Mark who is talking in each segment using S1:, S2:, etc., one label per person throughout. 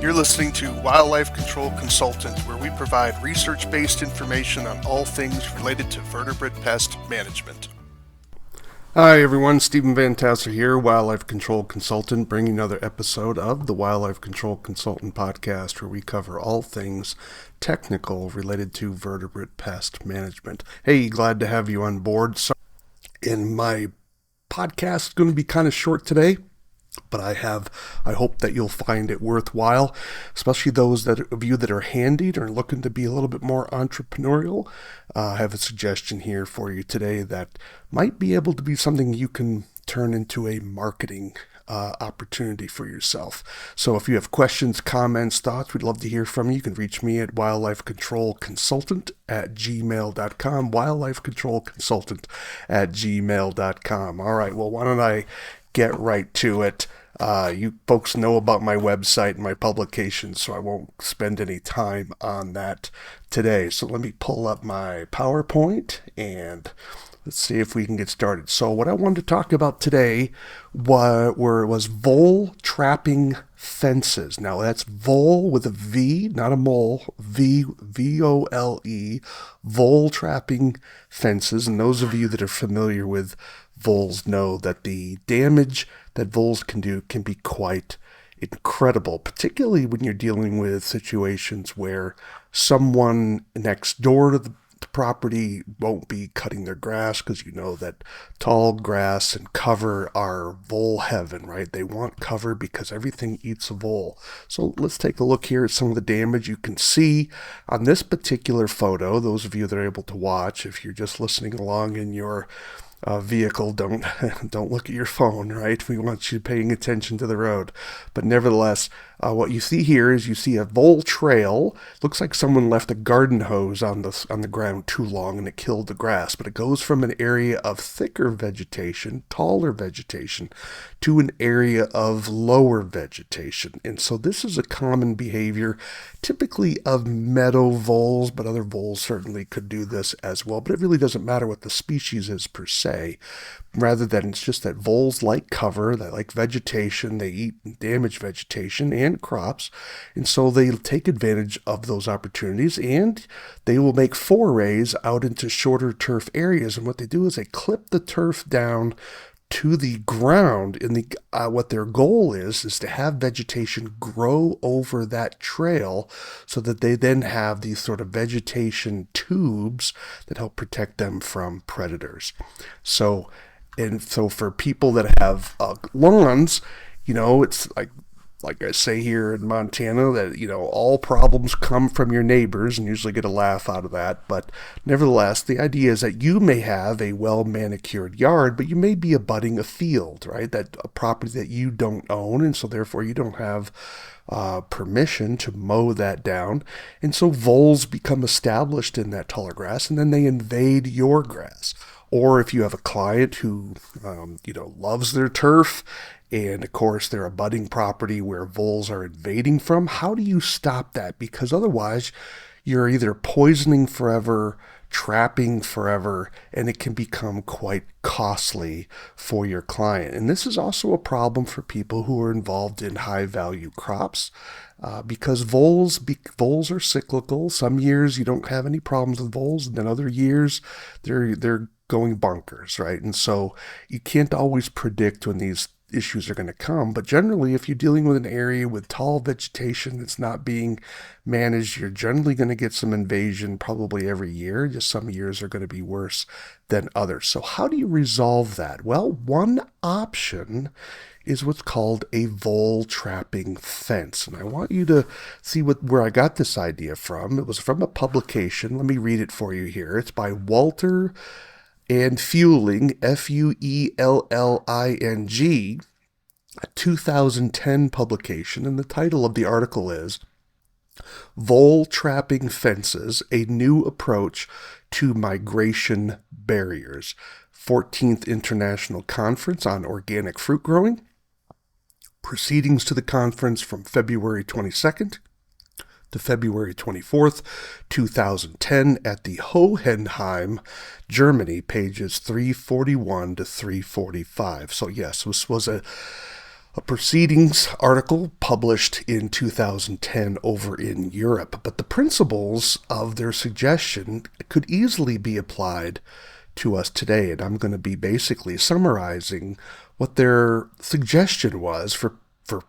S1: You're listening to Wildlife Control Consultant, where we provide research-based information on all things related to vertebrate pest management. Hi everyone, Stephen Vantassel here, Wildlife Control Consultant, bringing another episode of the Wildlife Control Consultant podcast, where we cover all things technical related to vertebrate pest management. Hey, glad to have you on board. And my podcast is going to be kind of short today, but I hope that you'll find it worthwhile, especially those of you that are handy or looking to be a little bit more entrepreneurial. I have a suggestion here for you today that might be able to be something you can turn into a marketing opportunity for yourself. So if you have questions, comments, thoughts, we'd love to hear from you. You can reach me at wildlifecontrolconsultant@gmail.com, wildlifecontrolconsultant@gmail.com. All right, well, why don't I get right to it. You folks know about my website and my publications, so I won't spend any time on that today. So let me pull up my PowerPoint and let's see if we can get started. So what I wanted to talk about today was vole trapping fences. Now that's vole with a V, not a mole, V-O-L-E, vole trapping fences. And those of you that are familiar with voles know that the damage that voles can do can be quite incredible, particularly when you're dealing with situations where someone next door to the property won't be cutting their grass, because you know that tall grass and cover are vole heaven, right? They want cover because everything eats a vole. So let's take a look here at some of the damage you can see on this particular photo. Those of you that are able to watch, if you're just listening along in your vehicle, don't look at your phone, right? We want you paying attention to the road. But nevertheless, what you see here is you see a vole trail. Looks like someone left a garden hose on the ground too long and it killed the grass. But it goes from an area of thicker vegetation, taller vegetation, to an area of lower vegetation. And so this is a common behavior, typically of meadow voles, but other voles certainly could do this as well. But it really doesn't matter what the species is per se. Rather than it's just that voles like cover, they like vegetation, they eat and damage vegetation and crops, and so they take advantage of those opportunities, and they will make forays out into shorter turf areas. And what they do is they clip the turf down to the ground, and what their goal is to have vegetation grow over that trail, so that they then have these sort of vegetation tubes that help protect them from predators. So for people that have lawns, it's like I say here in Montana, that, all problems come from your neighbors, and usually get a laugh out of that. But nevertheless, the idea is that you may have a well-manicured yard, but you may be abutting a field, right? That a property that you don't own, and so therefore you don't have permission to mow that down. And so voles become established in that taller grass, and then they invade your grass. Or if you have a client who, loves their turf, and of course they're a budding property where voles are invading from, how do you stop that? Because otherwise you're either poisoning forever, trapping forever, and it can become quite costly for your client. And this is also a problem for people who are involved in high value crops, because voles are cyclical. Some years you don't have any problems with voles, and then other years they're going bonkers, right? And so you can't always predict when these issues are going to come, but generally if you're dealing with an area with tall vegetation that's not being managed, you're generally going to get some invasion probably every year. Just some years are going to be worse than others. So how do you resolve that? Well, one option is what's called a vole trapping fence. And I want you to see where I got this idea from. It was from a publication. Let me read it for you here. It's by Walther and Fuelling, F-U-E-L-L-I-N-G, a 2010 publication, and the title of the article is Vole Trapping Fences, a New Approach to Migration Barriers, 14th International Conference on Organic Fruit Growing, Proceedings to the conference from February 22nd to February 24th, 2010 at the Hohenheim, Germany, pages 341 to 345. So yes, this was a a Proceedings article published in 2010 over in Europe. But the principles of their suggestion could easily be applied to us today. And I'm going to be basically summarizing what their suggestion was for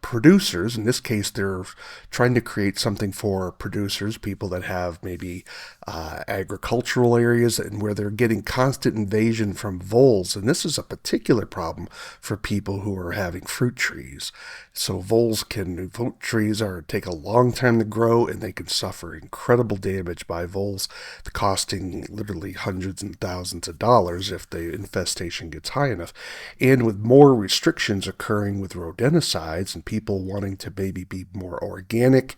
S1: producers. In this case, they're trying to create something for producers, people that have maybe agricultural areas and where they're getting constant invasion from voles. And this is a particular problem for people who are having fruit trees. So fruit trees take a long time to grow, and they can suffer incredible damage by voles, costing literally hundreds and thousands of dollars if the infestation gets high enough. And with more restrictions occurring with rodenticides and people wanting to maybe be more organic,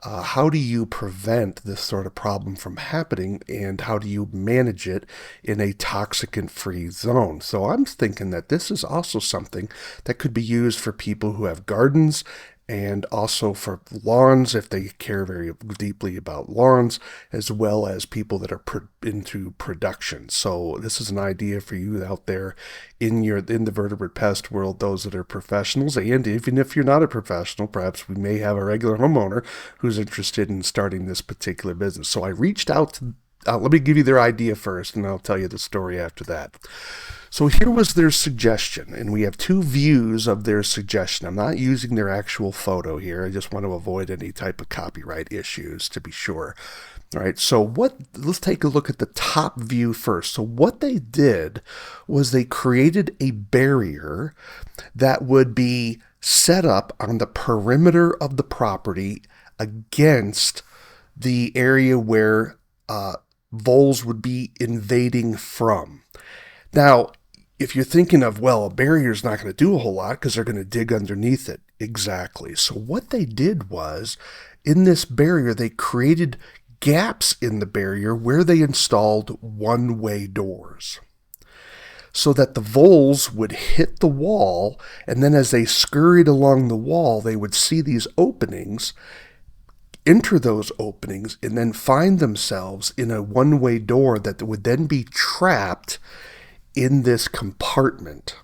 S1: how do you prevent this sort of problem from happening, and how do you manage it in a toxicant-free zone? So I'm thinking that this is also something that could be used for people who have gardens, and also for lawns if they care very deeply about lawns, as well as people that are into production. So this is an idea for you out there in the vertebrate pest world, those that are professionals, and even if you're not a professional, perhaps we may have a regular homeowner who's interested in starting this particular business. So I reached out to let me give you their idea first, and I'll tell you the story after that. So here was their suggestion, and we have two views of their suggestion. I'm not using their actual photo here. I just want to avoid any type of copyright issues, to be sure. All right, so let's take a look at the top view first. So what they did was they created a barrier that would be set up on the perimeter of the property against the area where voles would be invading from. Now, if you're thinking of, well, a barrier is not going to do a whole lot because they're going to dig underneath it. Exactly. So what they did was, in this barrier, they created gaps in the barrier where they installed one-way doors, so that the voles would hit the wall, and then as they scurried along the wall, they would see these openings, enter those openings, and then find themselves in a one-way door that would then be trapped in this compartment.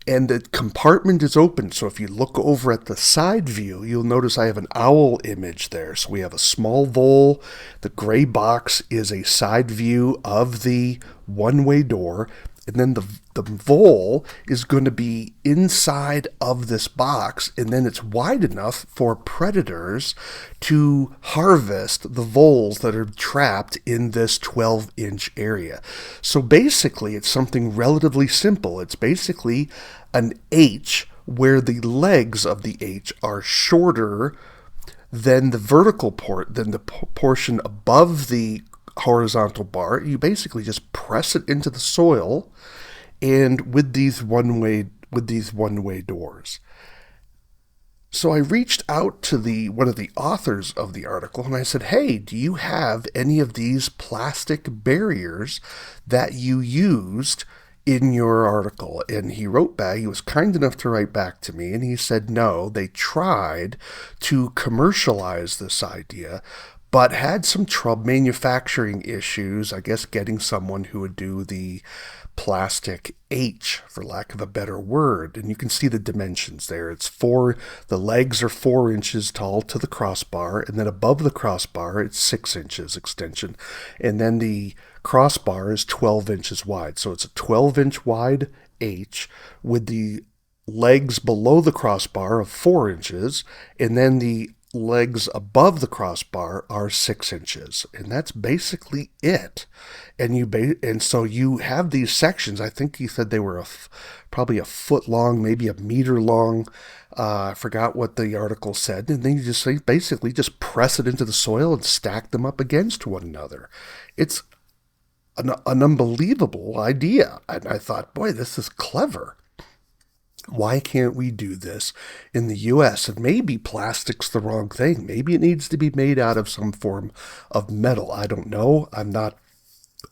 S1: And the compartment is open, so if you look over at the side view, you'll notice I have an owl image there. So we have a small vole. The gray box is a side view of the one-way door, and then the vole is going to be inside of this box, and then it's wide enough for predators to harvest the voles that are trapped in this 12-inch area. So basically, it's something relatively simple. It's basically an H where the legs of the H are shorter than the vertical than the portion above the horizontal bar. You basically just press it into the soil, and with these one-way doors. So I reached out to one of the authors of the article, and I said, hey, do you have any of these plastic barriers that you used in your article? And he wrote back. He was kind enough to write back to me, and he said no, they tried to commercialize this idea, but had some trouble, manufacturing issues, I guess, getting someone who would do the plastic H, for lack of a better word. And you can see the dimensions there. The legs are 4 inches tall to the crossbar, and then above the crossbar, it's 6 inches extension. And then the crossbar is 12 inches wide. So it's a 12-inch wide H with the legs below the crossbar of 4 inches, and then the legs above the crossbar are 6 inches, and that's basically it. And so you have these sections. I think he said they were probably a foot long, maybe a meter long. I forgot what the article said. And then you basically just press it into the soil and stack them up against one another. It's an unbelievable idea. And I thought, boy, this is clever. Why can't we do this in the U.S.? And maybe plastic's the wrong thing. Maybe it needs to be made out of some form of metal. I don't know. I'm not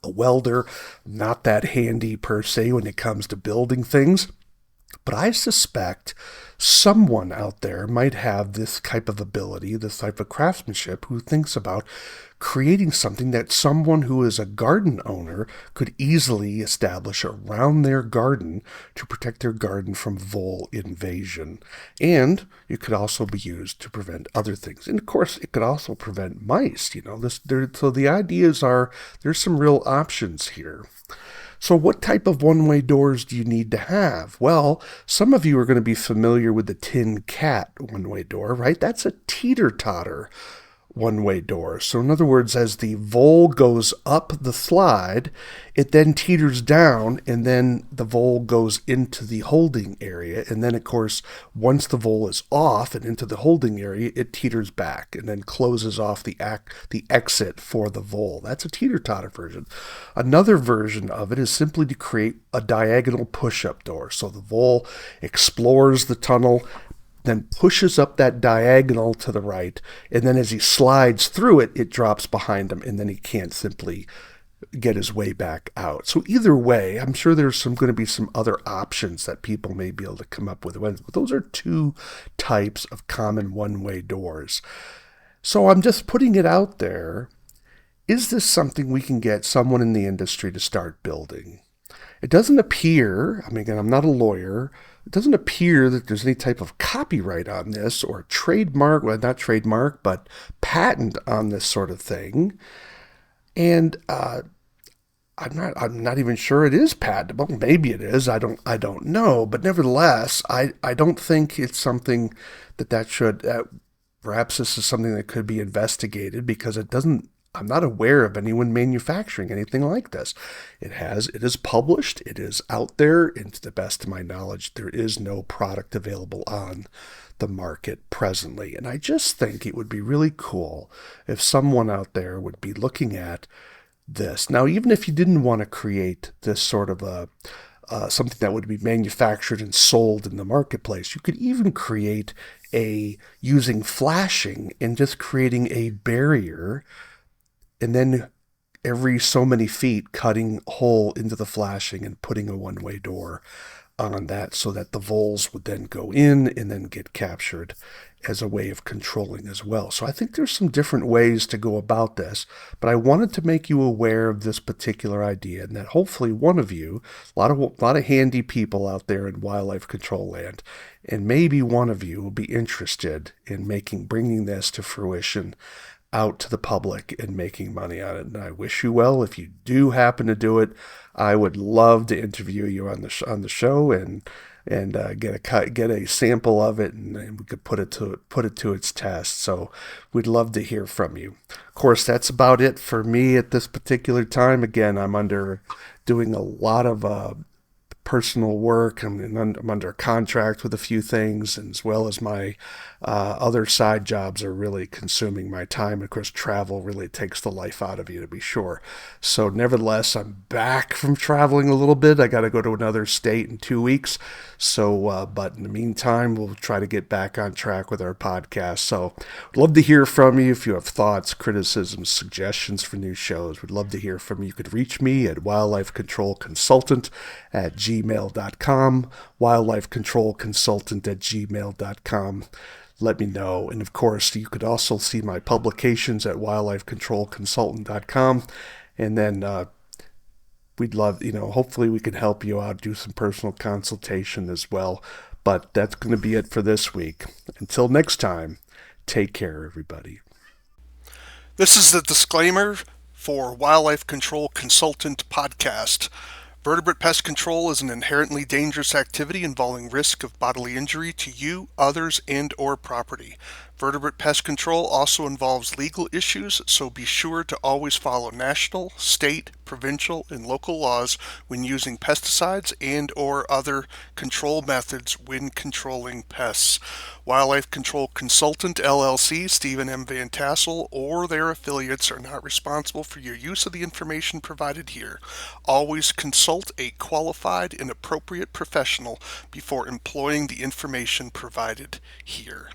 S1: a welder, not that handy per se when it comes to building things. But I suspect someone out there might have this type of ability, this type of craftsmanship, who thinks about creating something that someone who is a garden owner could easily establish around their garden to protect their garden from vole invasion. And it could also be used to prevent other things. And of course, it could also prevent mice. So the ideas are there's some real options here. So what type of one-way doors do you need to have? Well, some of you are going to be familiar with the tin cat one-way door, right? That's a teeter-totter one-way door. So in other words, as the vole goes up the slide, it then teeters down, and then the vole goes into the holding area. And then, of course, once the vole is off and into the holding area, it teeters back and then closes off the exit for the vole. That's a teeter-totter version. Another version of it is simply to create a diagonal push-up door. So the vole explores the tunnel, then pushes up that diagonal to the right, and then as he slides through it, it drops behind him, and then he can't simply get his way back out. So either way, I'm sure there's going to be some other options that people may be able to come up with. But those are two types of common one-way doors. So I'm just putting it out there. Is this something we can get someone in the industry to start building? It doesn't appear, again, I'm not a lawyer, it doesn't appear that there's any type of copyright on this or trademark, well, not trademark, but patent on this sort of thing. And I'm not even sure it is patentable. Maybe it is. I don't know. But nevertheless, I don't think it's something that should. Perhaps this is something that could be investigated because it doesn't. I'm not aware of anyone manufacturing anything like this. It is published, it is out there, and to the best of my knowledge, there is no product available on the market presently. And I just think it would be really cool if someone out there would be looking at this. Now, even if you didn't want to create this sort of something that would be manufactured and sold in the marketplace, you could even create using flashing and just creating a barrier, and then every so many feet cutting a hole into the flashing and putting a one-way door on that so that the voles would then go in and then get captured as a way of controlling as well. So I think there's some different ways to go about this, but I wanted to make you aware of this particular idea, and that hopefully one of you, a lot of handy people out there in wildlife control land, and maybe one of you will be interested in bringing this to fruition out to the public and making money on it. And I wish you well. If you do happen to do it, I would love to interview you on the show and get a sample of it, and we could put it to its test. So we'd love to hear from you. Of course, that's about it for me at this particular time. Again, I'm doing a lot of personal work. I'm under contract with a few things, as well as my other side jobs are really consuming my time. Of course, travel really takes the life out of you, to be sure. So nevertheless, I'm back from traveling a little bit. I got to go to another state in 2 weeks. So, but in the meantime, we'll try to get back on track with our podcast. So I'd love to hear from you if you have thoughts, criticisms, suggestions for new shows. We'd love to hear from you. You could reach me at wildlifecontrolconsultant@gmail.com, wildlifecontrolconsultant@gmail.com. Let me know. And of course, you could also see my publications at wildlifecontrolconsultant.com. And then we'd love, hopefully we can help you out, do some personal consultation as well. But that's going to be it for this week. Until next time, take care, everybody.
S2: This is the disclaimer for Wildlife Control Consultant Podcast. Vertebrate pest control is an inherently dangerous activity involving risk of bodily injury to you, others, and/or property. Vertebrate pest control also involves legal issues, so be sure to always follow national, state, provincial, and local laws when using pesticides and/or other control methods when controlling pests. Wildlife Control Consultant LLC, Stephen M. Vantassel, or their affiliates are not responsible for your use of the information provided here. Always consult a qualified and appropriate professional before employing the information provided here.